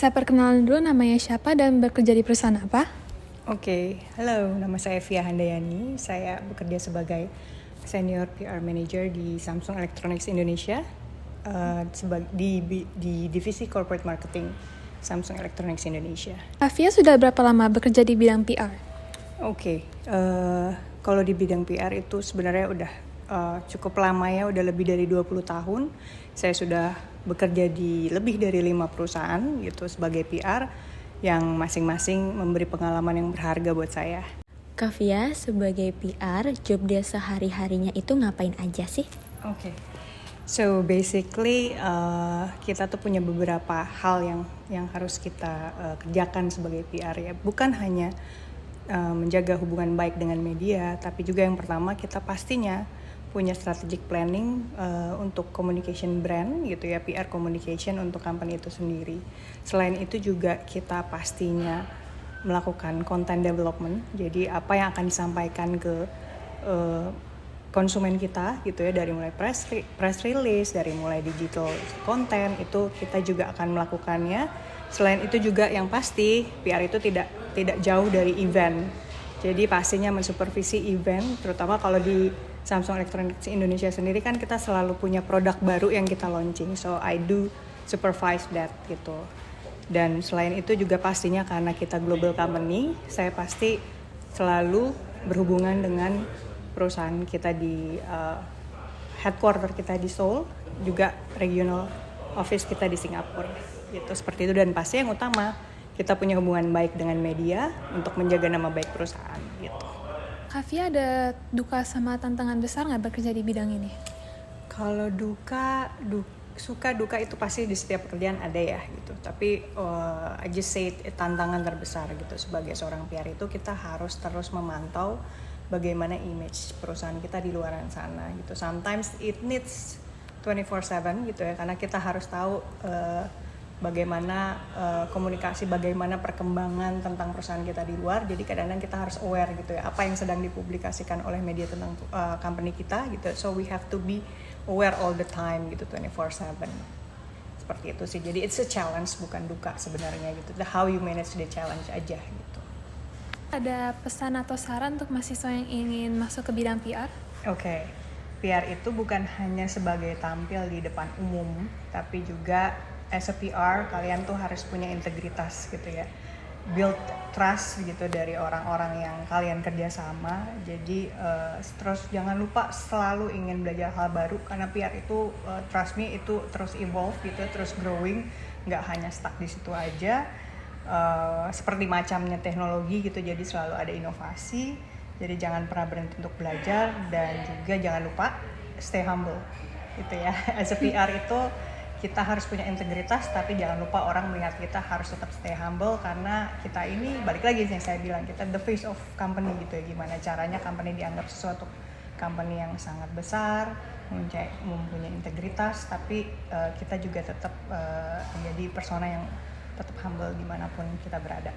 Saya perkenalan dulu namanya siapa dan bekerja di perusahaan apa? Oke, halo, nama saya Via Handayani. Saya bekerja sebagai Senior PR Manager di Samsung Electronics Indonesia di divisi Corporate Marketing Samsung Electronics Indonesia. Afia sudah berapa lama bekerja di bidang PR? Oke, kalau di bidang PR itu sebenarnya udah cukup lama ya, udah lebih dari 20 tahun. Saya sudah bekerja di lebih dari 5 perusahaan gitu sebagai PR yang masing-masing memberi pengalaman yang berharga buat saya. Kavia sebagai PR, job dia sehari-harinya itu ngapain aja sih? Oke. So basically kita tuh punya beberapa hal yang harus kita kerjakan sebagai PR ya. Bukan hanya menjaga hubungan baik dengan media, tapi juga yang pertama kita pastinya punya strategic planning untuk communication brand gitu ya, PR communication untuk company itu sendiri. Selain itu juga kita pastinya melakukan content development. Jadi apa yang akan disampaikan ke konsumen kita gitu ya, dari mulai press release, dari mulai digital content itu kita juga akan melakukannya. Selain itu juga yang pasti PR itu tidak jauh dari event. Jadi pastinya mensupervisi event, terutama kalau di Samsung Electronics Indonesia sendiri kan kita selalu punya produk baru yang kita launching. So I do supervise that gitu. Dan selain itu juga pastinya karena kita global company, saya pasti selalu berhubungan dengan perusahaan kita di headquarter kita di Seoul, juga regional office kita di Singapura gitu, seperti itu. Dan pasti yang utama kita punya hubungan baik dengan media untuk menjaga nama baik perusahaan gitu. Afia ada duka sama tantangan besar nggak bekerja di bidang ini? Kalau suka duka itu pasti di setiap pekerjaan ada ya gitu. Tapi I just say tantangan terbesar gitu sebagai seorang PR itu kita harus terus memantau bagaimana image perusahaan kita di luar sana gitu. Sometimes it needs 24/7 gitu ya, karena kita harus tahu bagaimana komunikasi, bagaimana perkembangan tentang perusahaan kita di luar. Jadi kadang-kadang kita harus aware gitu ya, apa yang sedang dipublikasikan oleh media tentang company kita gitu. So we have to be aware all the time gitu, 24/7. Seperti itu sih. Jadi it's a challenge, bukan duka sebenarnya gitu. How you manage the challenge aja gitu. Ada pesan atau saran untuk mahasiswa yang ingin masuk ke bidang PR? Oke. PR itu bukan hanya sebagai tampil di depan umum, tapi juga as a PR kalian tuh harus punya integritas gitu ya, build trust gitu dari orang-orang yang kalian kerja sama. Jadi terus jangan lupa selalu ingin belajar hal baru, karena PR itu trust me itu terus evolve gitu, terus growing, nggak hanya stuck di situ aja. Seperti macamnya teknologi gitu, jadi selalu ada inovasi. Jadi jangan pernah berhenti untuk belajar, dan juga jangan lupa stay humble gitu ya. As a PR itu kita harus punya integritas, tapi jangan lupa orang melihat kita harus tetap stay humble, karena kita ini balik lagi yang saya bilang, kita the face of company gitu ya. Gimana caranya company dianggap sesuatu company yang sangat besar, mempunyai integritas, tapi kita juga tetap menjadi persona yang tetap humble dimanapun kita berada.